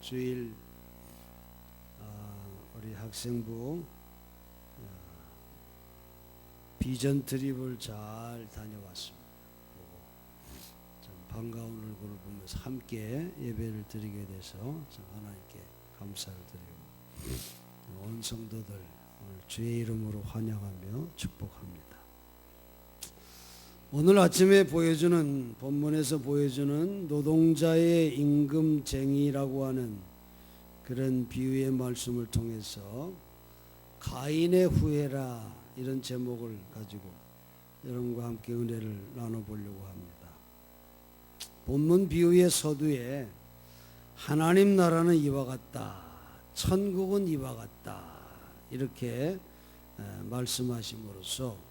주일 우리 학생부 비전 트립을 잘 다녀왔습니다. 참 반가운 얼굴을 보면서 함께 예배를 드리게 돼서 참 하나님께 감사를 드리고 온 성도들 오늘 주의 이름으로 환영하며 축복합니다. 오늘 아침에 본문에서 보여주는 노동자의 임금쟁이라고 하는 그런 비유의 말씀을 통해서 가인의 후회라 이런 제목을 가지고 여러분과 함께 은혜를 나눠보려고 합니다. 본문 비유의 서두에 하나님 나라는 이와 같다, 천국은 이와 같다 이렇게 말씀하심으로써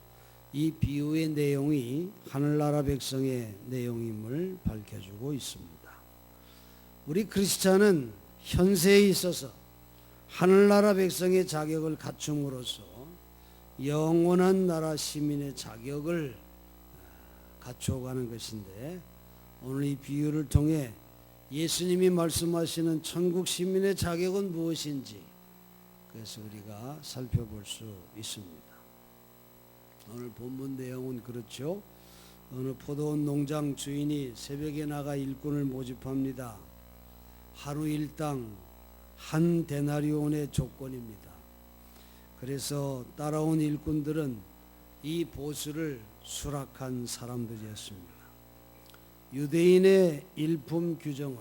이 비유의 내용이 하늘나라 백성의 내용임을 밝혀주고 있습니다. 우리 크리스찬은 현세에 있어서 하늘나라 백성의 자격을 갖춤으로써 영원한 나라 시민의 자격을 갖춰가는 것인데, 오늘 이 비유를 통해 예수님이 말씀하시는 천국 시민의 자격은 무엇인지 그래서 우리가 살펴볼 수 있습니다. 오늘 본문 내용은 그렇죠. 어느 포도원 농장 주인이 새벽에 나가 일꾼을 모집합니다. 하루 일당 한 데나리온의 조건입니다. 그래서 따라온 일꾼들은 이 보수를 수락한 사람들이었습니다. 유대인의 일품 규정은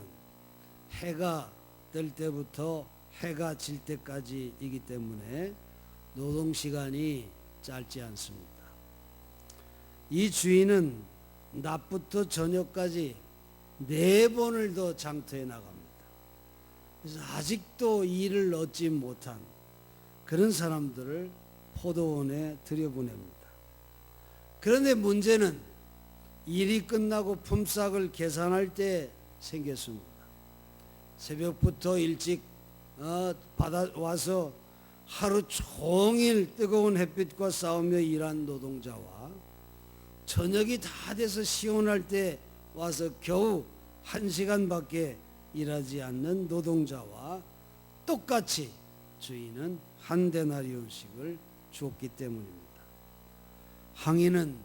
해가 뜰 때부터 해가 질 때까지이기 때문에 노동시간이 짧지 않습니다. 이 주인은 낮부터 저녁까지 4번을 더 장터에 나갑니다. 그래서 아직도 일을 얻지 못한 그런 사람들을 포도원에 들여보냅니다. 그런데 문제는 일이 끝나고 품삯을 계산할 때 생겼습니다. 새벽부터 일찍 받아와서 하루 종일 뜨거운 햇빛과 싸우며 일한 노동자와 저녁이 다 돼서 시원할 때 와서 겨우 1시간밖에 일하지 않는 노동자와 똑같이 주인은 한 데나리온씩을 주었기 때문입니다. 항의는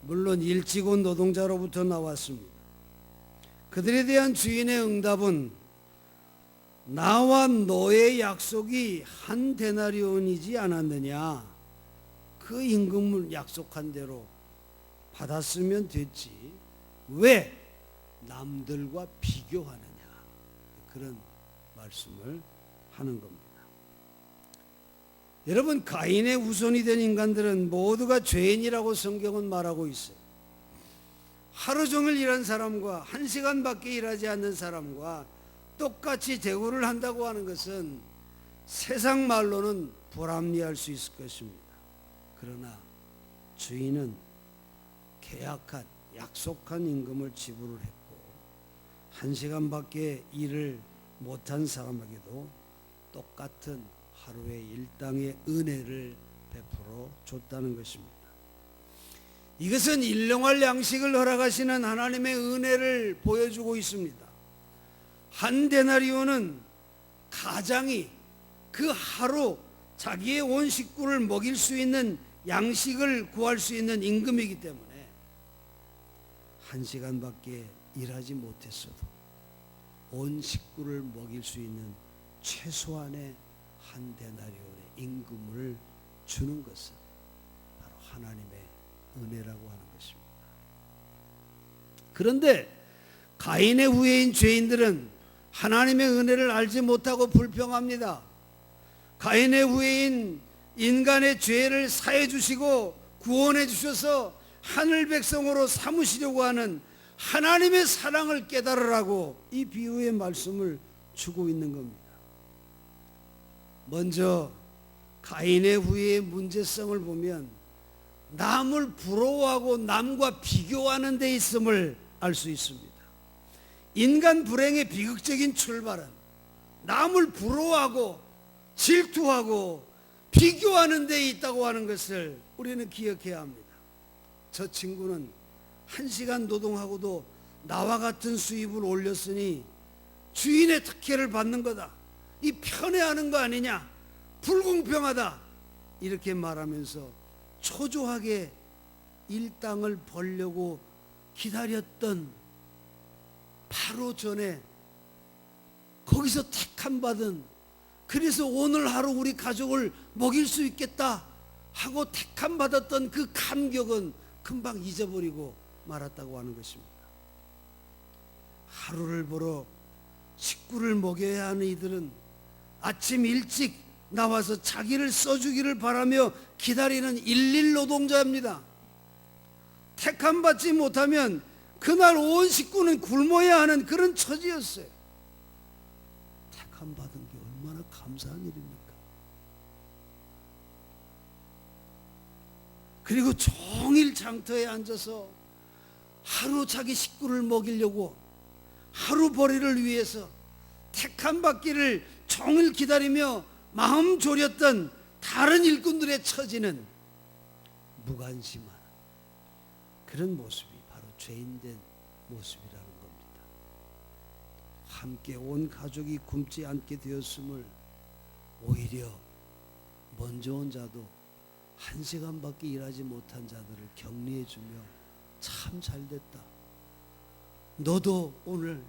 물론 일찍 온 노동자로부터 나왔습니다. 그들에 대한 주인의 응답은 나와 너의 약속이 한 데나리온이지 않았느냐, 그 임금을 약속한 대로 받았으면 됐지 왜 남들과 비교하느냐, 그런 말씀을 하는 겁니다. 여러분, 가인의 후손이 된 인간들은 모두가 죄인이라고 성경은 말하고 있어요. 하루 종일 일한 사람과 1시간밖에 일하지 않는 사람과 똑같이 대우를 한다고 하는 것은 세상 말로는 불합리할 수 있을 것입니다. 그러나 주인은 계약한, 약속한 임금을 지불을 했고 1시간밖에 일을 못한 사람에게도 똑같은 하루의 일당의 은혜를 베풀어 줬다는 것입니다. 이것은 일용할 양식을 허락하시는 하나님의 은혜를 보여주고 있습니다. 한 데나리온은 가장이 그 하루 자기의 온 식구를 먹일 수 있는 양식을 구할 수 있는 임금이기 때문에 1시간밖에 일하지 못했어도 온 식구를 먹일 수 있는 최소한의 한 데나리온의 임금을 주는 것은 바로 하나님의 은혜라고 하는 것입니다. 그런데 가인의 후예인 죄인들은 하나님의 은혜를 알지 못하고 불평합니다. 가인의 후예인 인간의 죄를 사해 주시고 구원해 주셔서 하늘 백성으로 삼으시려고 하는 하나님의 사랑을 깨달으라고 이 비유의 말씀을 주고 있는 겁니다. 먼저 가인의 후예의 문제성을 보면 남을 부러워하고 남과 비교하는 데 있음을 알 수 있습니다. 인간 불행의 비극적인 출발은 남을 부러워하고 질투하고 비교하는 데 있다고 하는 것을 우리는 기억해야 합니다. 저 친구는 1시간 노동하고도 나와 같은 수입을 올렸으니 주인의 특혜를 받는 거다. 이 편애하는 거 아니냐, 불공평하다, 이렇게 말하면서 초조하게 일당을 벌려고 기다렸던 바로 전에 거기서 택함받은, 그래서 오늘 하루 우리 가족을 먹일 수 있겠다 하고 택함받았던 그 감격은 금방 잊어버리고 말았다고 하는 것입니다. 하루를 벌어 식구를 먹여야 하는 이들은 아침 일찍 나와서 자기를 써주기를 바라며 기다리는 일일 노동자입니다. 택함받지 못하면 그날 온 식구는 굶어야 하는 그런 처지였어요. 택함받은 게 얼마나 감사한 일입니까? 그리고 종일 장터에 앉아서 하루 자기 식구를 먹이려고 하루 벌이를 위해서 택함받기를 종일 기다리며 마음 졸였던 다른 일꾼들의 처지는 무관심한 그런 모습이 바로 죄인된 모습이라는 겁니다. 함께 온 가족이 굶지 않게 되었음을 오히려 먼저 온 자도 1시간밖에 일하지 못한 자들을 격려해주며 참 잘됐다, 너도 오늘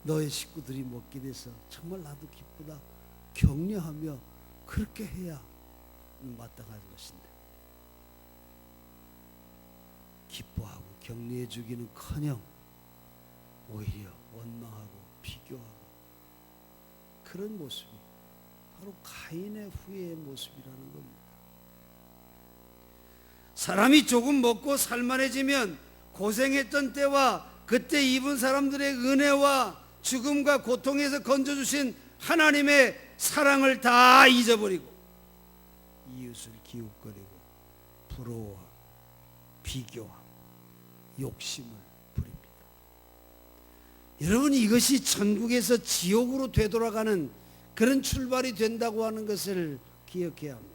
너의 식구들이 먹게 돼서 정말 나도 기쁘다, 격려하며 그렇게 해야 마땅한 것인데, 기뻐하고 격려해 주기는커녕 오히려 원망하고 비교하고 그런 모습이 바로 가인의 후회의 모습이라는 겁니다. 사람이 조금 먹고 살만해지면 고생했던 때와 그때 입은 사람들의 은혜와 죽음과 고통에서 건져주신 하나님의 사랑을 다 잊어버리고 이웃을 기웃거리고 부러워하고 비교하고 욕심을 부립니다. 여러분, 이것이 천국에서 지옥으로 되돌아가는 그런 출발이 된다고 하는 것을 기억해야 합니다.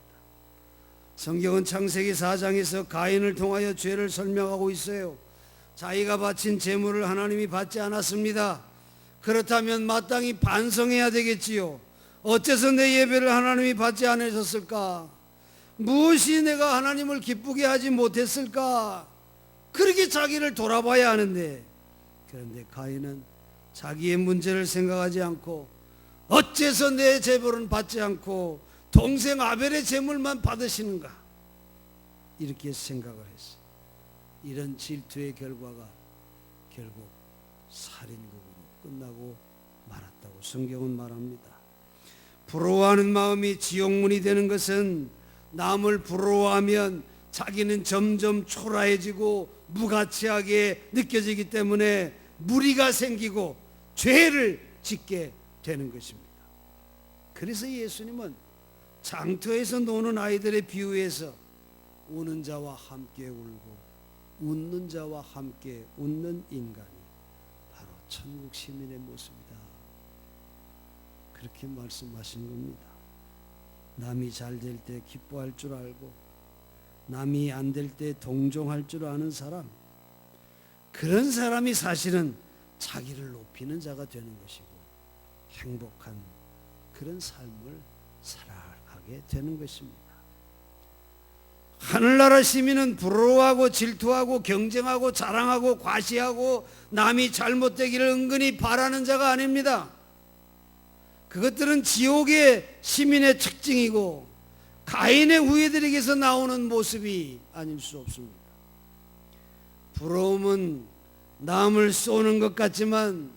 성경은 창세기 4장에서 가인을 통하여 죄를 설명하고 있어요. 자기가 바친 제물을 하나님이 받지 않았습니다. 그렇다면 마땅히 반성해야 되겠지요. 어째서 내 예배를 하나님이 받지 않으셨을까? 무엇이 내가 하나님을 기쁘게 하지 못했을까? 그렇게 자기를 돌아봐야 하는데, 그런데 가인은 자기의 문제를 생각하지 않고 어째서 내 제물은 받지 않고 동생 아벨의 제물만 받으시는가? 이렇게 생각을 했어. 이런 질투의 결과가 결국 살인극으로 끝나고 말았다고 성경은 말합니다. 부러워하는 마음이 지옥문이 되는 것은 남을 부러워하면 자기는 점점 초라해지고 무가치하게 느껴지기 때문에 무리가 생기고 죄를 짓게 되는 것입니다. 그래서 예수님은 장터에서 노는 아이들의 비유에서 우는 자와 함께 울고 웃는 자와 함께 웃는 인간이 바로 천국 시민의 모습이다, 그렇게 말씀하신 겁니다. 남이 잘 될 때 기뻐할 줄 알고 남이 안 될 때 동정할 줄 아는 사람, 그런 사람이 사실은 자기를 높이는 자가 되는 것이고 행복한 그런 삶을 살아가게 되는 것입니다. 하늘나라 시민은 부러워하고 질투하고 경쟁하고 자랑하고 과시하고 남이 잘못되기를 은근히 바라는 자가 아닙니다. 그것들은 지옥의 시민의 특징이고 가인의 후예들에게서 나오는 모습이 아닐 수 없습니다. 부러움은 남을 쏘는 것 같지만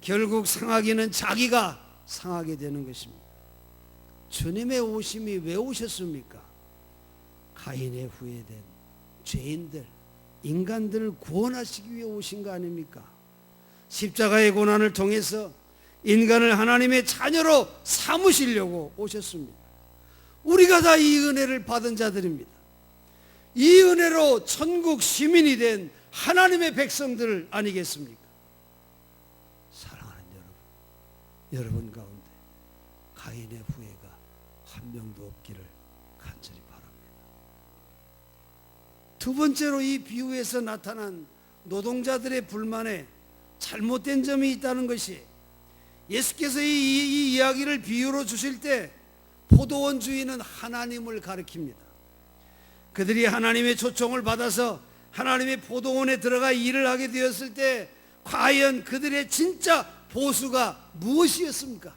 결국 상하기는 자기가 상하게 되는 것입니다. 주님의 오심이 왜 오셨습니까? 가인의 후예된 죄인들, 인간들을 구원하시기 위해 오신 거 아닙니까? 십자가의 고난을 통해서 인간을 하나님의 자녀로 삼으시려고 오셨습니다. 우리가 다 이 은혜를 받은 자들입니다. 이 은혜로 천국 시민이 된 하나님의 백성들 아니겠습니까? 사랑하는 여러분 가운데 가인의 후예가 한 명도 없기를 간절히 바랍니다. 두 번째로 이 비유에서 나타난 노동자들의 불만에 잘못된 점이 있다는 것이 예수께서 이 이야기를 비유로 주실 때 포도원 주인은 하나님을 가리킵니다. 그들이 하나님의 초청을 받아서 하나님의 포도원에 들어가 일을 하게 되었을 때 과연 그들의 진짜 보수가 무엇이었습니까?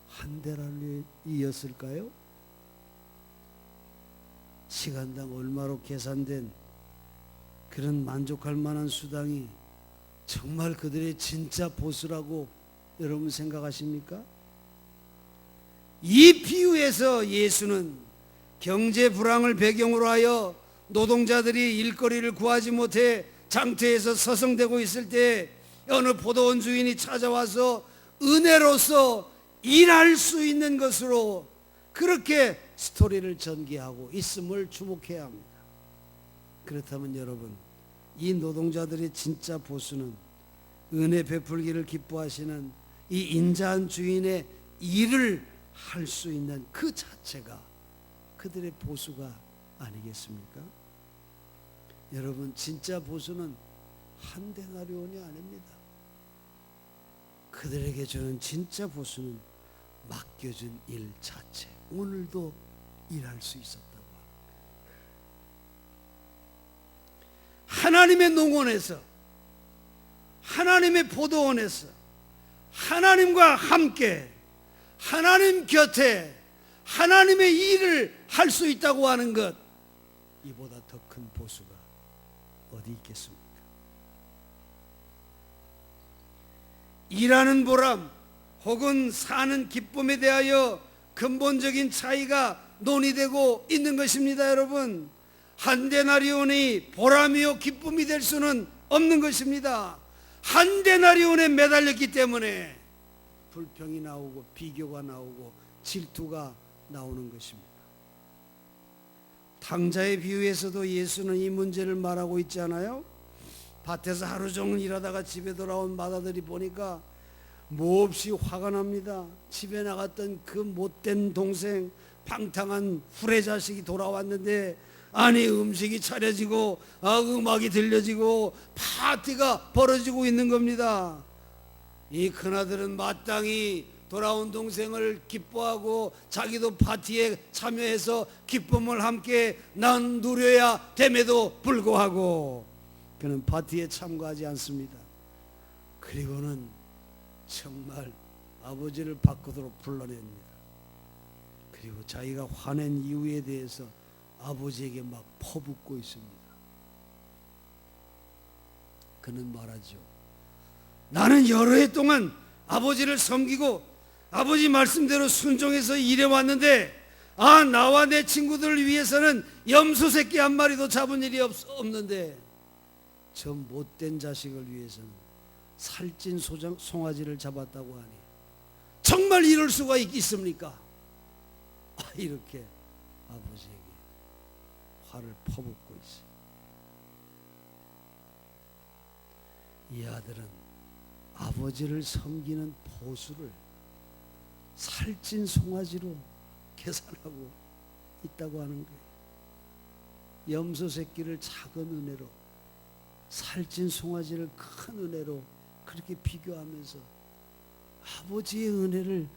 한 데나리온이었을까요? 시간당 얼마로 계산된 그런 만족할 만한 수당이 정말 그들의 진짜 보수라고 여러분 생각하십니까? 이 비유에서 예수는 경제 불황을 배경으로 하여 노동자들이 일거리를 구하지 못해 장터에서 서성대고 있을 때 어느 포도원 주인이 찾아와서 은혜로서 일할 수 있는 것으로 그렇게 스토리를 전개하고 있음을 주목해야 합니다. 그렇다면 여러분, 이 노동자들의 진짜 보수는 은혜 베풀기를 기뻐하시는 이 인자한 주인의 일을 할 수 있는 그 자체가 그들의 보수가 아니겠습니까? 여러분, 진짜 보수는 한 데나리온이 아닙니다. 그들에게 주는 진짜 보수는 맡겨준 일 자체, 오늘도 일할 수 있었다고 합니다. 하나님의 농원에서, 하나님의 포도원에서 하나님과 함께 하나님 곁에 하나님의 일을 할 수 있다고 하는 것, 이보다 더 큰 보수가 어디 있겠습니까? 일하는 보람 혹은 사는 기쁨에 대하여 근본적인 차이가 논의되고 있는 것입니다. 여러분, 한 데나리온이 보람이요 기쁨이 될 수는 없는 것입니다. 한 데나리온에 매달렸기 때문에 불평이 나오고 비교가 나오고 질투가 나오는 것입니다. 탕자의 비유에서도 예수는 이 문제를 말하고 있지 않아요? 밭에서 하루 종일 일하다가 집에 돌아온 마다들이 보니까 몹시 화가 납니다. 집에 나갔던 그 못된 동생, 방탕한 후레 자식이 돌아왔는데 아니 음식이 차려지고 음악이 들려지고 파티가 벌어지고 있는 겁니다. 이 큰아들은 마땅히 돌아온 동생을 기뻐하고 자기도 파티에 참여해서 기쁨을 함께 누려야 됨에도 불구하고 그는 파티에 참가하지 않습니다. 그리고는 정말 아버지를 밖으로 불러냅니다. 그리고 자기가 화낸 이유에 대해서 아버지에게 막 퍼붓고 있습니다. 그는 말하죠. 나는 여러 해 동안 아버지를 섬기고 아버지 말씀대로 순종해서 일해왔는데 나와 내 친구들을 위해서는 염소 새끼 한 마리도 잡은 일이 없는데 저 못된 자식을 위해서는 살찐 송아지를 잡았다고 하니 정말 이럴 수가 있습니까? 이렇게 아버지에게 화를 퍼붓고 있어요. 이 아들은 아버지를 섬기는 보수를 살찐 송아지로 계산하고 있다고 하는 거예요. 염소 새끼를 작은 은혜로, 살찐 송아지를 큰 은혜로 그렇게 비교하면서 아버지의 은혜를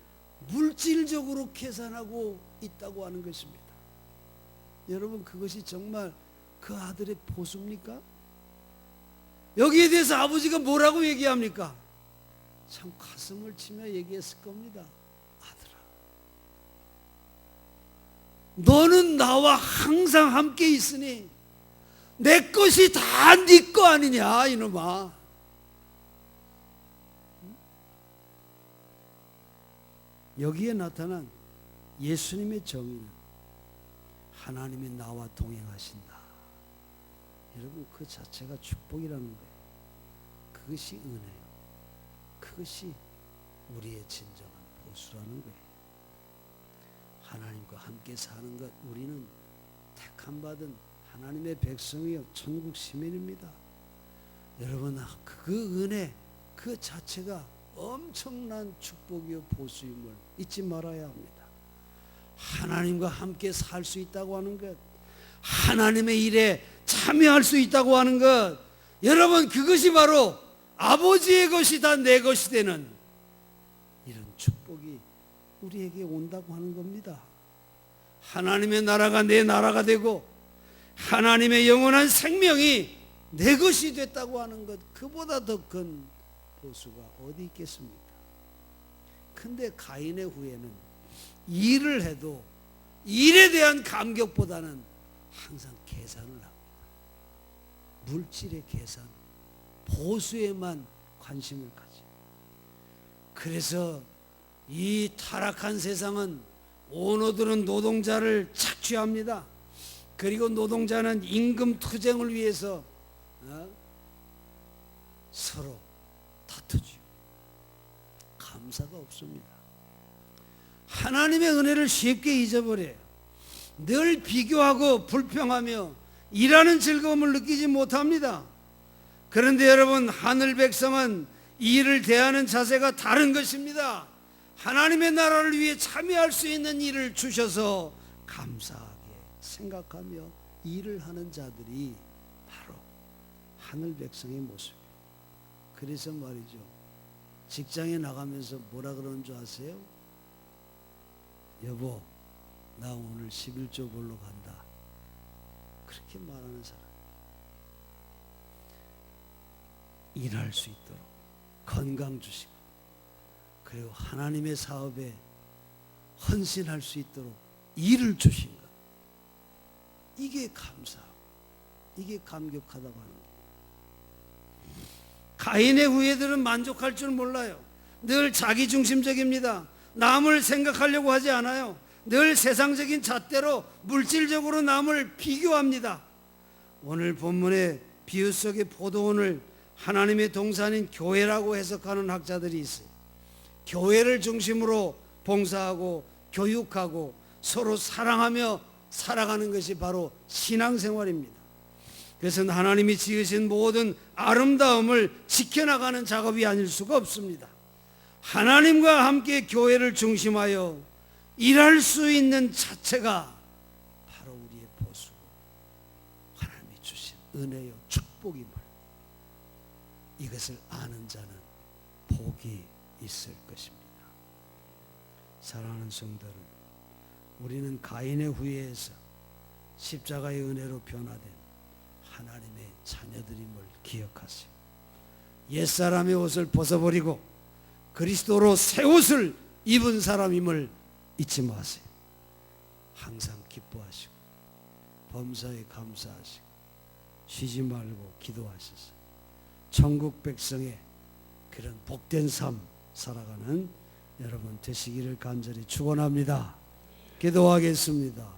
물질적으로 계산하고 있다고 하는 것입니다. 여러분, 그것이 정말 그 아들의 보수입니까? 여기에 대해서 아버지가 뭐라고 얘기합니까? 참 가슴을 치며 얘기했을 겁니다. 아들아, 너는 나와 항상 함께 있으니 내 것이 다 네 거 아니냐 이놈아. 여기에 나타난 예수님의 정의는 하나님이 나와 동행하신다. 여러분, 그 자체가 축복이라는 거예요. 그것이 은혜요. 그것이 우리의 진정한 보수라는 거예요. 하나님과 함께 사는 것, 우리는 택함받은 하나님의 백성이요 천국 시민입니다. 여러분, 그 은혜 그 자체가 엄청난 축복이요 보수임을 잊지 말아야 합니다. 하나님과 함께 살 수 있다고 하는 것, 하나님의 일에 참여할 수 있다고 하는 것, 여러분, 그것이 바로 아버지의 것이 다 내 것이 되는 이런 축복이 우리에게 온다고 하는 겁니다. 하나님의 나라가 내 나라가 되고 하나님의 영원한 생명이 내 것이 됐다고 하는 것, 그보다 더 큰 보수가 어디 있겠습니까? 근데 가인의 후예는 일을 해도 일에 대한 감격보다는 항상 계산을 합니다. 물질의 계산, 보수에만 관심을 가지. 그래서 이 타락한 세상은 오너들은 노동자를 착취합니다. 그리고 노동자는 임금 투쟁을 위해서 서로 다투죠. 감사가 없습니다. 하나님의 은혜를 쉽게 잊어버려요. 늘 비교하고 불평하며 일하는 즐거움을 느끼지 못합니다. 그런데 여러분, 하늘 백성은 일을 대하는 자세가 다른 것입니다. 하나님의 나라를 위해 참여할 수 있는 일을 주셔서 감사하게 생각하며 일을 하는 자들이 바로 하늘 백성의 모습이에요. 그래서 말이죠, 직장에 나가면서 뭐라 그러는 줄 아세요? 여보, 나 오늘 11조 벌러 간다. 그렇게 말하는 사람. 일할 수 있도록 건강 주시고, 그리고 하나님의 사업에 헌신할 수 있도록 일을 주신 것, 이게 감사하고 이게 감격하다고 하는 거예요. 가인의 후예들은 만족할 줄 몰라요. 늘 자기중심적입니다. 남을 생각하려고 하지 않아요. 늘 세상적인 잣대로 물질적으로 남을 비교합니다. 오늘 본문의 비유 속의 포도원을 하나님의 동산인 교회라고 해석하는 학자들이 있어요. 교회를 중심으로 봉사하고 교육하고 서로 사랑하며 살아가는 것이 바로 신앙생활입니다. 그것은 하나님이 지으신 모든 아름다움을 지켜나가는 작업이 아닐 수가 없습니다. 하나님과 함께 교회를 중심하여 일할 수 있는 자체가 바로 우리의 보수고 하나님이 주신 은혜요 축복임을, 이것을 아는 자는 복이 있을 것입니다. 사랑하는 성도 여러분, 우리는 가인의 후예에서 십자가의 은혜로 변화된 하나님의 자녀들임을 기억하세요. 옛사람의 옷을 벗어버리고 그리스도로 새 옷을 입은 사람임을 잊지 마세요. 항상 기뻐하시고 범사에 감사하시고 쉬지 말고 기도하셔서 천국 백성의 그런 복된 삶 살아가는 여러분 되시기를 간절히 축원합니다. 기도하겠습니다.